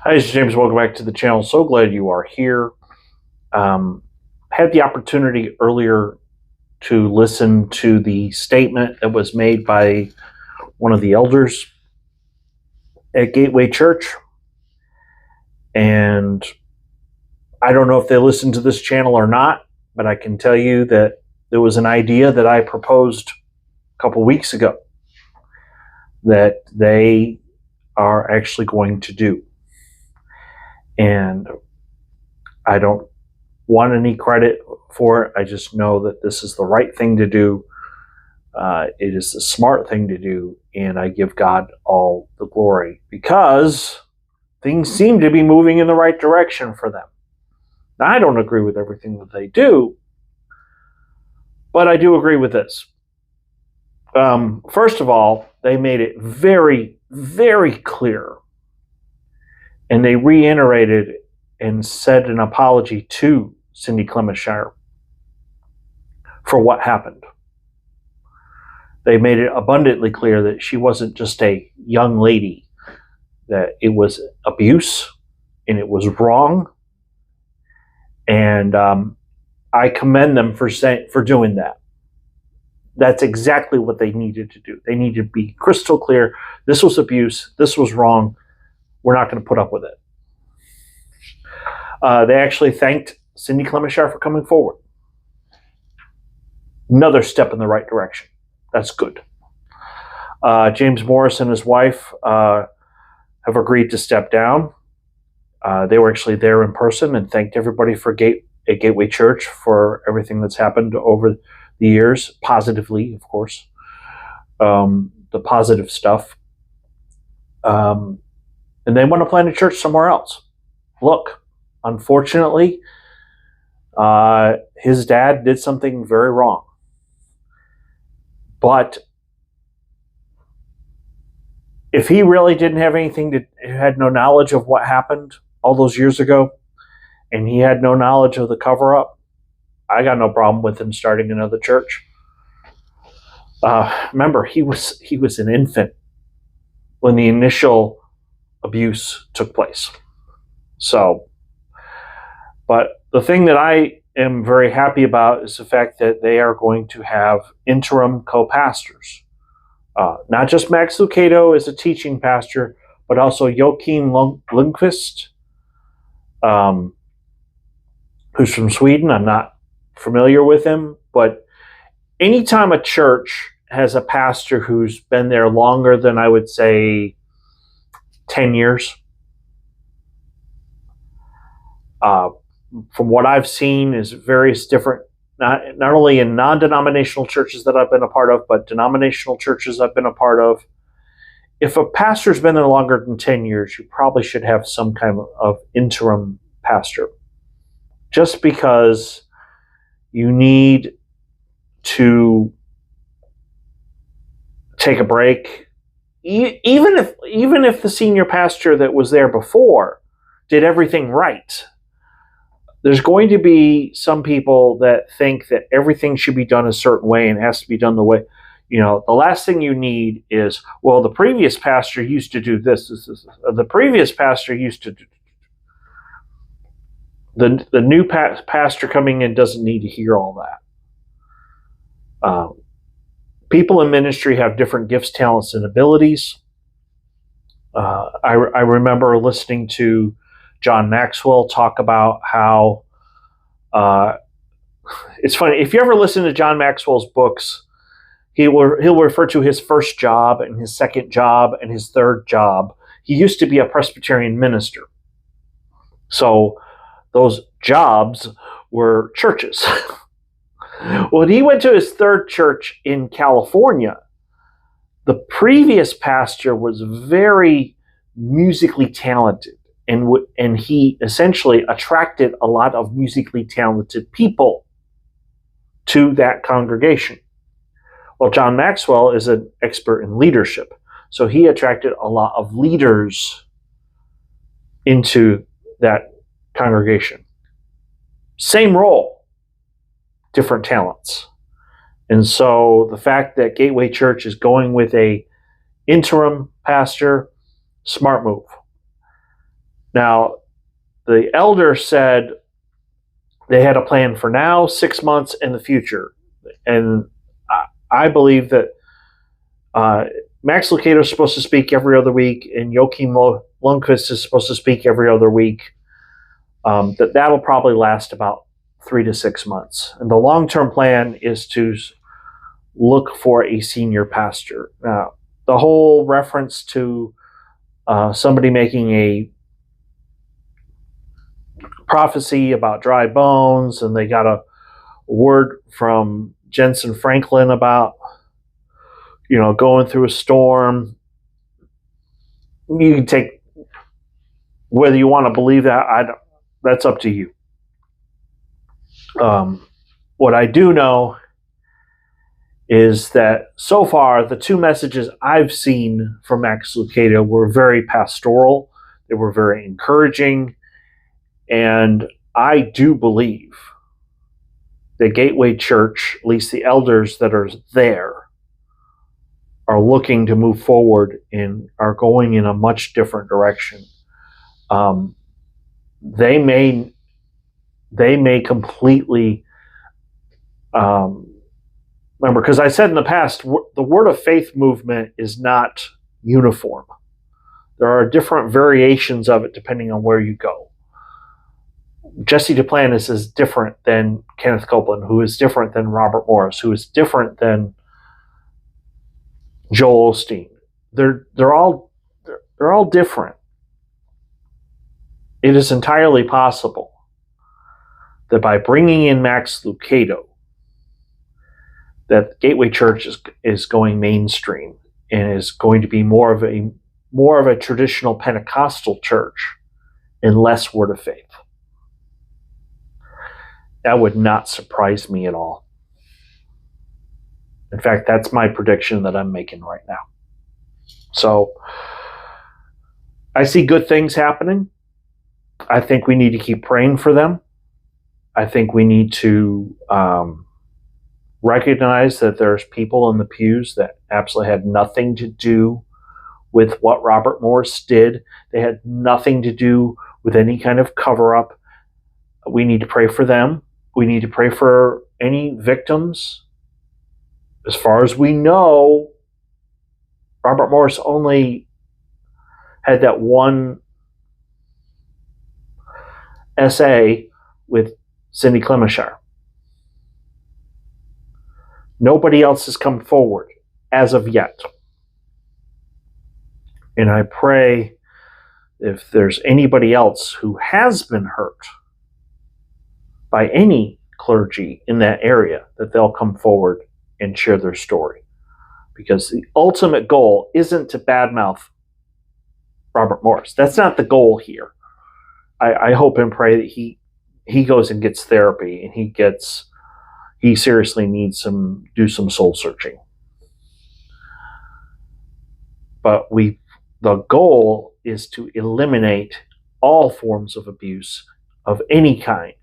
Hi, this is James. Welcome back to the channel. So glad you are here. Had the opportunity earlier to listen to the statement that was made by one of the elders at Gateway Church. And I don't know if they listened to this channel or not, but I can tell you that there was an idea that I proposed a couple weeks ago that they are actually going to do. And I don't want any credit for it. I just know that this is the right thing to do. It is the smart thing to do, and I give God all the glory because things seem to be moving in the right direction for them. Now, I don't agree with everything that they do, but I do agree with this. First of all, they made it very, very clear, and they reiterated and said an apology to Cindy Clementshire for what happened. They made it abundantly clear that she wasn't just a young lady, that it was abuse and it was wrong. And I commend them for doing that. That's exactly what they needed to do. They needed to be crystal clear. This was abuse. This was wrong. We're not going to put up with it. They actually thanked Cindy Clementshire for coming forward. Another step in the right direction. That's good. James Morris and his wife have agreed to step down. They were actually there in person and thanked everybody at Gateway Church for everything that's happened over the years, positively, of course. The positive stuff. And they want to plant a church somewhere else. Look, unfortunately, his dad did something very wrong. But if he really didn't have had no knowledge of what happened all those years ago, and he had no knowledge of the cover-up, I got no problem with him starting another church. Remember, he was an infant when the initial abuse took place. So, but the thing that I am very happy about is the fact that they are going to have interim co-pastors. Not just Max Lucado as a teaching pastor, but also Joachim Lundqvist, who's from Sweden. I'm not familiar with him, but anytime a church has a pastor who's been there longer than, I would say, 10 years, from what I've seen is various different, not only in non-denominational churches that I've been a part of, but denominational churches I've been a part of. If a pastor's been there longer than 10 years, you probably should have some kind of interim pastor. Just because you need to take a break, even if the senior pastor that was there before did everything right, there's going to be some people that think that everything should be done a certain way and it has to be done the way, the last thing you need is, well, the previous pastor used to do this. The previous pastor used to do. The new pastor coming in doesn't need to hear all that. People in ministry have different gifts, talents, and abilities. I remember listening to John Maxwell talk about how it's funny. If you ever listen to John Maxwell's books, he'll refer to his first job and his second job and his third job. He used to be a Presbyterian minister. So those jobs were churches. When he went to his third church in California, the previous pastor was very musically talented. And he essentially attracted a lot of musically talented people to that congregation. Well, John Maxwell is an expert in leadership, so he attracted a lot of leaders into that congregation. Same role, different talents. And so the fact that Gateway Church is going with a interim pastor, smart move. Now, the elder said they had a plan for now, 6 months, in the future. And I believe that Max Lucado is supposed to speak every other week, and Joachim Lundqvist is supposed to speak every other week. That'll probably last about 3 to 6 months. And the long-term plan is to look for a senior pastor. Now, the whole reference to somebody making a prophecy about dry bones, and they got a word from Jensen Franklin about, going through a storm. You can take whether you want to believe that. That's up to you. What I do know is that so far the two messages I've seen from Max Lucado were very pastoral. They were very encouraging. And I do believe the Gateway Church, at least the elders that are there, are looking to move forward and are going in a much different direction. They may completely remember, because I said in the past, the Word of Faith movement is not uniform. There are different variations of it depending on where you go. Jesse Duplantis is different than Kenneth Copeland, who is different than Robert Morris, who is different than Joel Osteen. They're all different. It is entirely possible that by bringing in Max Lucado, that Gateway Church is going mainstream and is going to be more of a traditional Pentecostal church and less Word of Faith. That would not surprise me at all. In fact, that's my prediction that I'm making right now. So I see good things happening. I think we need to keep praying for them. I think we need to recognize that there's people in the pews that absolutely had nothing to do with what Robert Morris did. They had nothing to do with any kind of cover-up. We need to pray for them. We need to pray for any victims. As far as we know, Robert Morris only had that one essay with Cindy Clemenshire. Nobody else has come forward as of yet. And I pray if there's anybody else who has been hurt by any clergy in that area, that they'll come forward and share their story. Because the ultimate goal isn't to badmouth Robert Morris. That's not the goal here. I hope and pray that he goes and gets therapy, and he seriously needs do some soul searching. But the goal is to eliminate all forms of abuse of any kind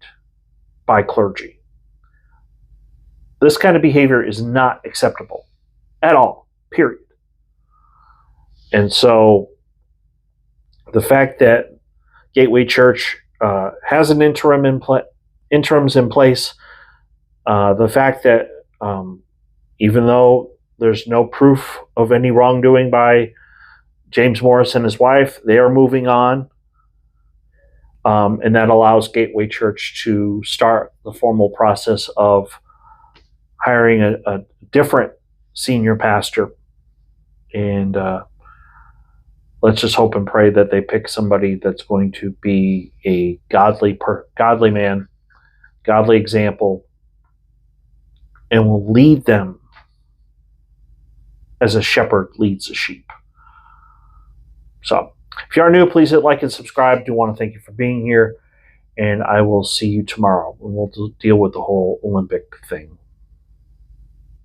by clergy. This kind of behavior is not acceptable at all, period. And so the fact that Gateway Church has an interims in place, the fact that even though there's no proof of any wrongdoing by James Morris and his wife, they are moving on. And that allows Gateway Church to start the formal process of hiring a different senior pastor. And let's just hope and pray that they pick somebody that's going to be a godly man, godly example, and will lead them as a shepherd leads a sheep. So, if you are new, please hit like and subscribe. I do want to thank you for being here, and I will see you tomorrow, and we'll deal with the whole Olympic thing.